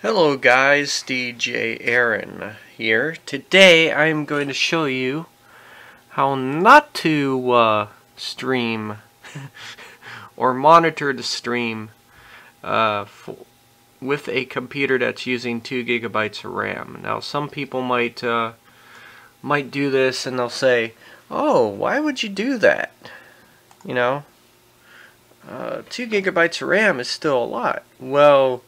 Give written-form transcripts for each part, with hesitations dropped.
Hello guys, DJ Aaron here. Today I'm going to show you how not to stream or monitor the stream with a computer that's using 2 gigabytes of RAM. Now some people might do this and they'll say, "Oh, why would you do that?" You know, 2 gigabytes of RAM is still a lot. Well,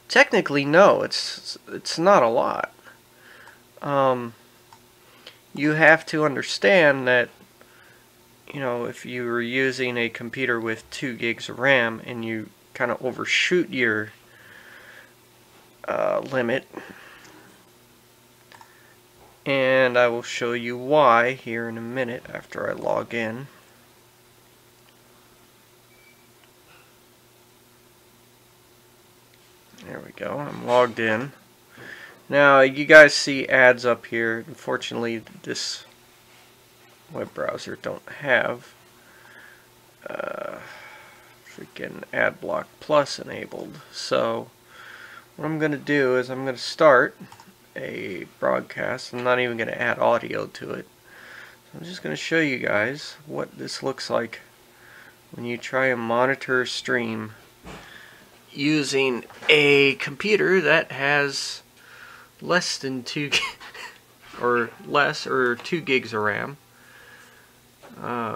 technically, no, it's not a lot. You have to understand that, if you were using a computer with 2 gigs of RAM and you kind of overshoot your limit, and I will show you why here in a minute after I log in. There we go, I'm logged in. Now you guys see ads up here. Unfortunately, this web browser don't have freaking AdBlock Plus enabled. So what I'm going to do is I'm going to start a broadcast. I'm not even going to add audio to it. So I'm just going to show you guys what this looks like when you try and monitor a stream using a computer that has less than 2 or 2 gigs of RAM.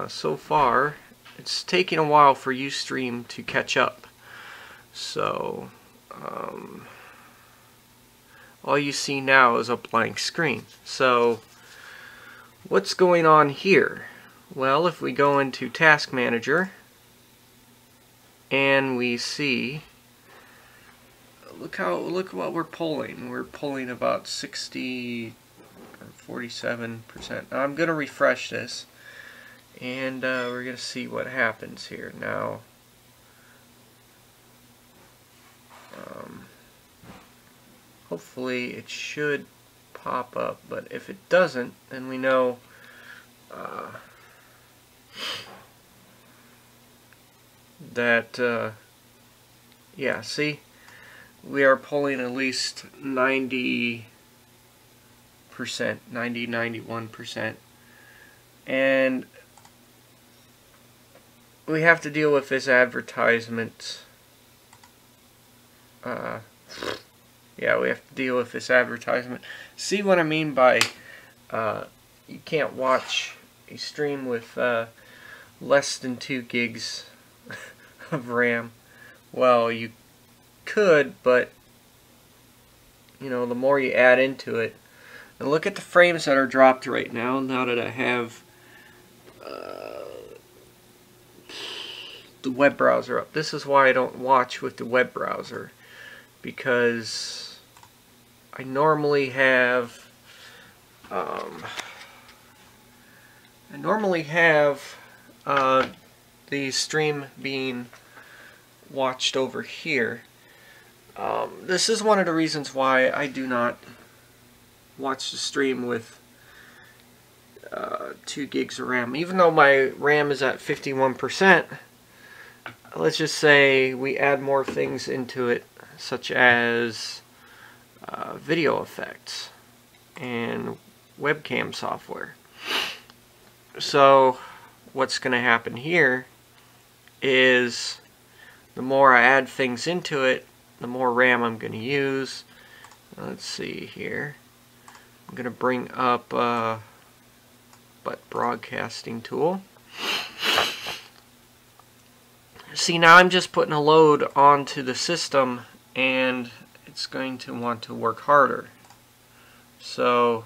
So far it's taking a while for Ustream to catch up, so all you see now is a blank screen. So what's going on here? Well, if we go into Task Manager and we see, look what we're pulling. We're pulling about 60 or 47%. Now I'm going to refresh this, and we're going to see what happens here. Now, hopefully it should pop up, but if it doesn't, then we know that yeah, see, we are pulling at least 90%, 91%, and we have to deal with this advertisement. Yeah, we have to deal with this advertisement. See what I mean by you can't watch a stream with less than 2 gigs of RAM? Well, you could, but the more you add into it, and look at the frames that are dropped right now that I have the web browser up. This is why I don't watch with the web browser, because I normally have the stream being watched over here. This is one of the reasons why I do not watch the stream with 2 gigs of RAM. Even though my RAM is at 51%, let's just say we add more things into it, such as video effects and webcam software. So what's going to happen here is the more I add things into it, the more RAM I'm going to use. Let's see here. I'm going to bring up broadcasting tool. See, now I'm just putting a load onto the system, and it's going to want to work harder. So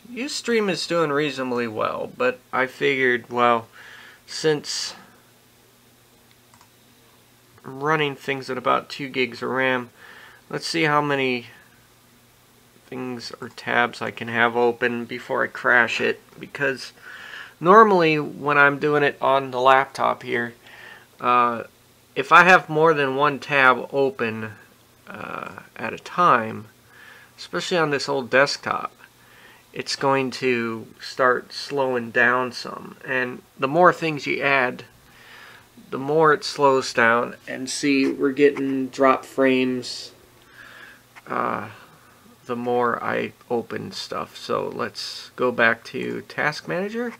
Ustream is doing reasonably well, but I figured, well, since I'm running things at about 2 gigs of RAM, let's see how many things or tabs I can have open before I crash it, because normally when I'm doing it on the laptop here, if I have more than one tab open at a time, especially on this old desktop, it's going to start slowing down some. And the more things you add, the more it slows down. And see, we're getting drop frames the more I open stuff. So let's go back to Task Manager.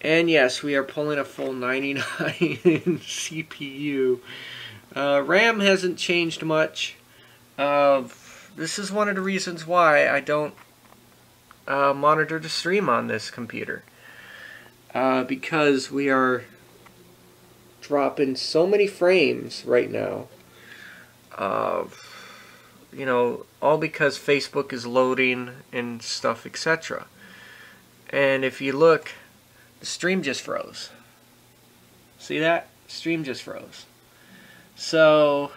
And yes, we are pulling a full 99 in CPU. RAM hasn't changed much. This is one of the reasons why I don't monitor the stream on this computer. Because we are dropping so many frames right now. You know, all because Facebook is loading and stuff, etc. And if you look, the stream just froze. See that? Stream just froze. So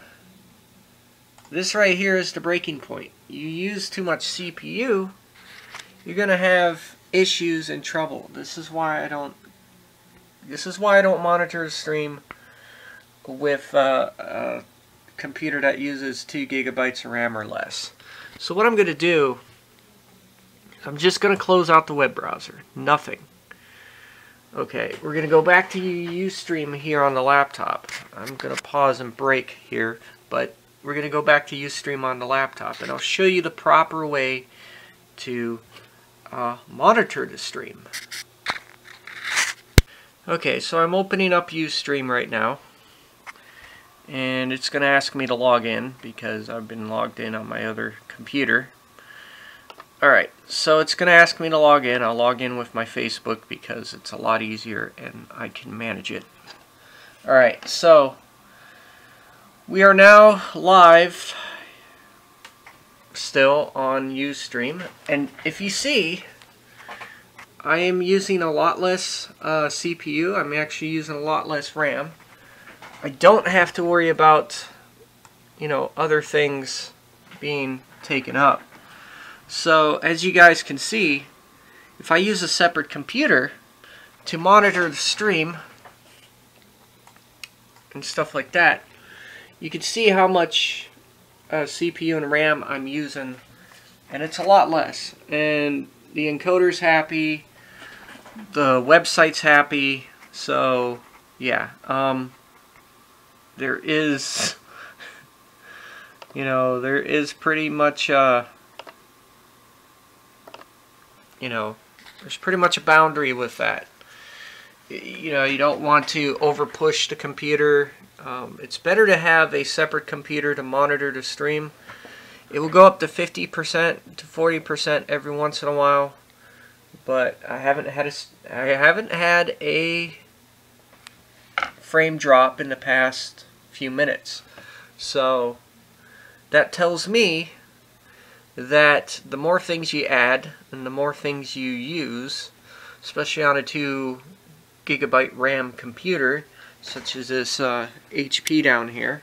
this right here is the breaking point. You use too much CPU, you're gonna have issues and trouble. This is why I don't monitor the stream with a computer that uses 2 gigabytes of RAM or less. So what I'm going to do, I'm just going to close out the web browser. Nothing. Okay, we're going to go back to Ustream here on the laptop. I'm going to pause and break here, but we're going to go back to Ustream on the laptop, and I'll show you the proper way to monitor the stream. Okay, so I'm opening up Ustream right now. And it's going to ask me to log in because I've been logged in on my other computer. Alright, so it's going to ask me to log in. I'll log in with my Facebook because it's a lot easier and I can manage it. Alright, so we are now live still on Ustream. And if you see, I am using a lot less CPU. I'm actually using a lot less RAM. I don't have to worry about, you know, other things being taken up. So as you guys can see, if I use a separate computer to monitor the stream and stuff like that, you can see how much CPU and RAM I'm using, and it's a lot less. And the encoder's happy, the website's happy, so yeah. There is, you know, there is pretty much, you know, there's pretty much a boundary with that. You know, you don't want to over push the computer. It's better to have a separate computer to monitor the stream. It will go up to 50% to 40% every once in a while, but I haven't had a frame drop in the past few minutes. So that tells me that the more things you add and the more things you use, especially on a 2 gigabyte RAM computer such as this HP down here,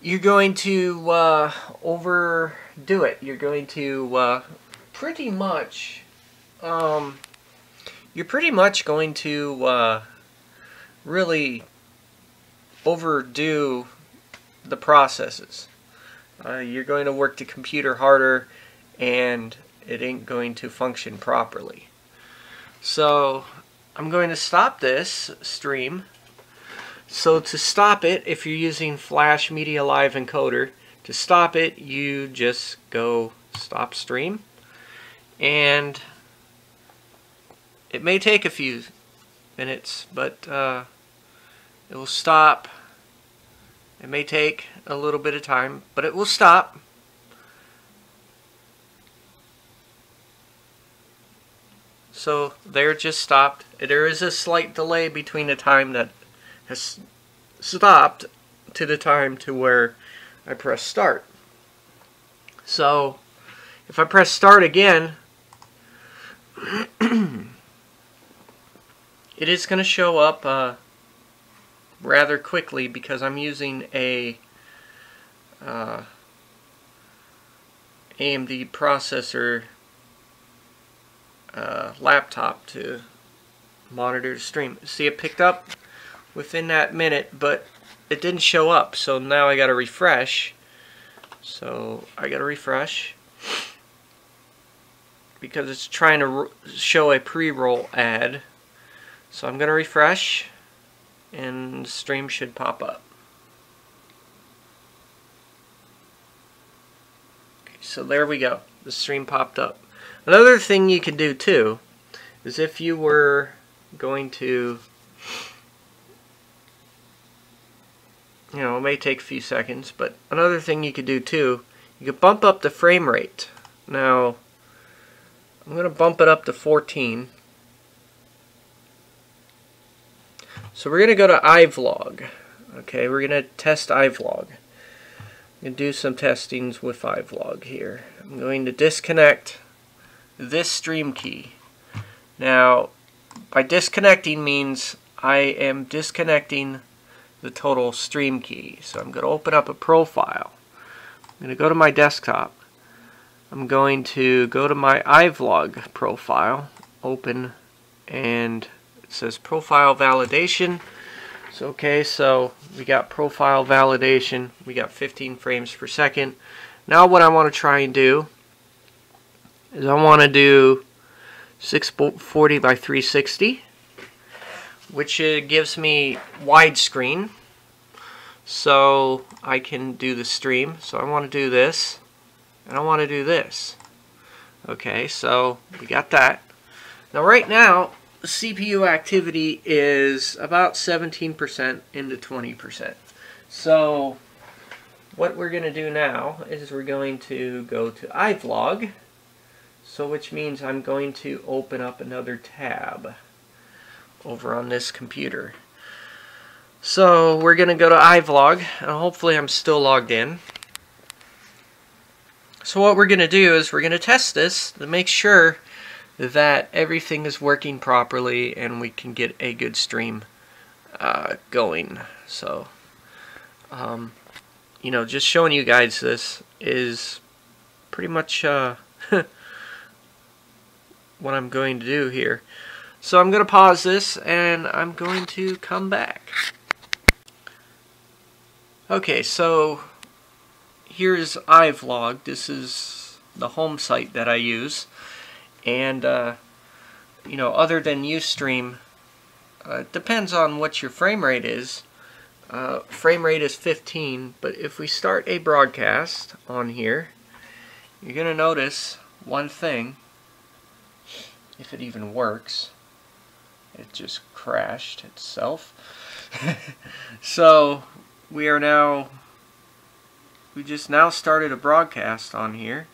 you're going to overdo it. You're going to pretty much going to really overdo the processes. You're going to work the computer harder and it ain't going to function properly. So I'm going to stop this stream. So to stop it, if you're using Flash Media Live Encoder, to stop it you just go stop stream, and it may take a few minutes, but it will stop. It may take a little bit of time, but it will stop. So there, it just stopped. There is a slight delay between the time that has stopped to the time to where I press start. So if I press start again, it is going to show up rather quickly because I'm using a AMD processor laptop to monitor the stream. See, it picked up within that minute, but it didn't show up, so now I gotta refresh. So I gotta refresh because it's trying to show a pre-roll ad. So I'm gonna refresh and the stream should pop up. So there we go. The stream popped up. Another thing you can do too is if you were going to, you know, it may take a few seconds, but another thing you could do too, you could bump up the frame rate. Now, I'm going to bump it up to 14. So we're going to go to iVlog. Okay, we're going to test iVlog. I'm going to do some testings with iVlog here. I'm going to disconnect this stream key. Now, by disconnecting means I am disconnecting the total stream key. So I'm going to open up a profile. I'm going to go to my desktop. I'm going to go to my iVlog profile, open, and it says profile validation. So okay, so we got profile validation. We got 15 frames per second. Now what I want to try and do is I want to do 640 by 360, which gives me widescreen, so I can do the stream. So I want to do this, and I want to do this. Okay, so we got that. Now right now, the CPU activity is about 17% into 20%. So what we're going to do now is we're going to go to iVlog, so which means I'm going to open up another tab over on this computer. So we're going to go to iVlog, and hopefully I'm still logged in. So what we're going to do is we're going to test this to make sure that everything is working properly and we can get a good stream going. So, you know, just showing you guys this is pretty much what I'm going to do here. So I'm going to pause this and I'm going to come back. Okay, so here's iVlog. This is the home site that I use. And, you know, other than Ustream, it depends on what your frame rate is. Frame rate is 15, but if we start a broadcast on here, you're going to notice one thing, if it even works. It just crashed itself. So, we just now started a broadcast on here.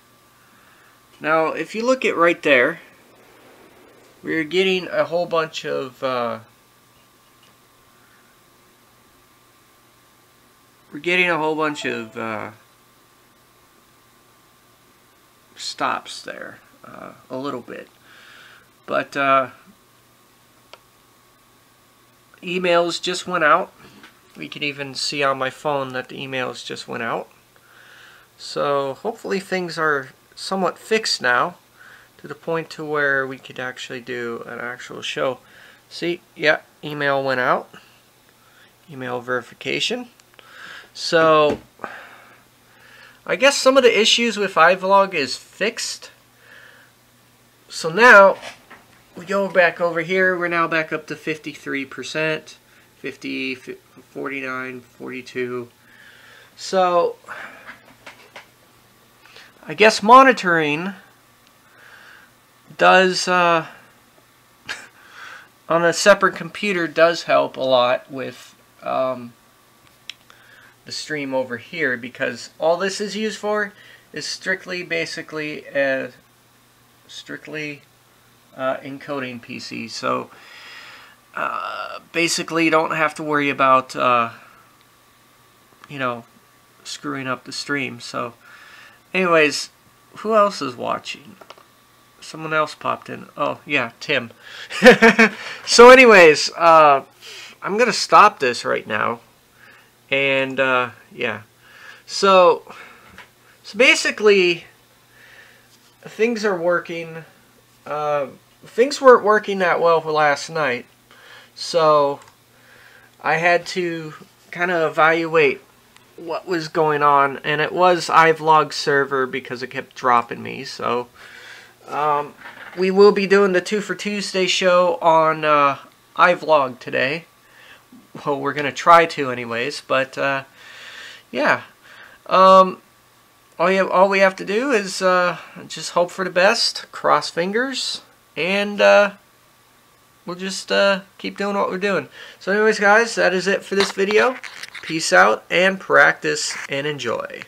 Now, if you look at right there, we're getting a whole bunch of stops there, a little bit. But emails just went out. We can even see on my phone that the emails just went out. So hopefully things are somewhat fixed now to the point to where we could actually do an actual show. See, yeah, email went out. Email verification. So I guess some of the issues with iVlog is fixed. So now we go back over here. We're now back up to 53%, 50, 49, 42. So I guess monitoring does on a separate computer does help a lot with the stream over here, because all this is used for is strictly basically encoding PC. So basically you don't have to worry about you know, screwing up the stream. So anyways, who else is watching? Someone else popped in. Oh, yeah, Tim. So anyways, I'm going to stop this right now. And, yeah. So basically, things are working. Things weren't working that well for last night. So I had to kind of evaluate what was going on, and it was iVlog server because it kept dropping me. So we will be doing the 2 for Tuesday show on iVlog today. Well, we're gonna try to anyways, but yeah. all we have to do is just hope for the best, cross fingers, and we'll just keep doing what we're doing. So anyways, guys, that is it for this video. Peace out, and practice and enjoy.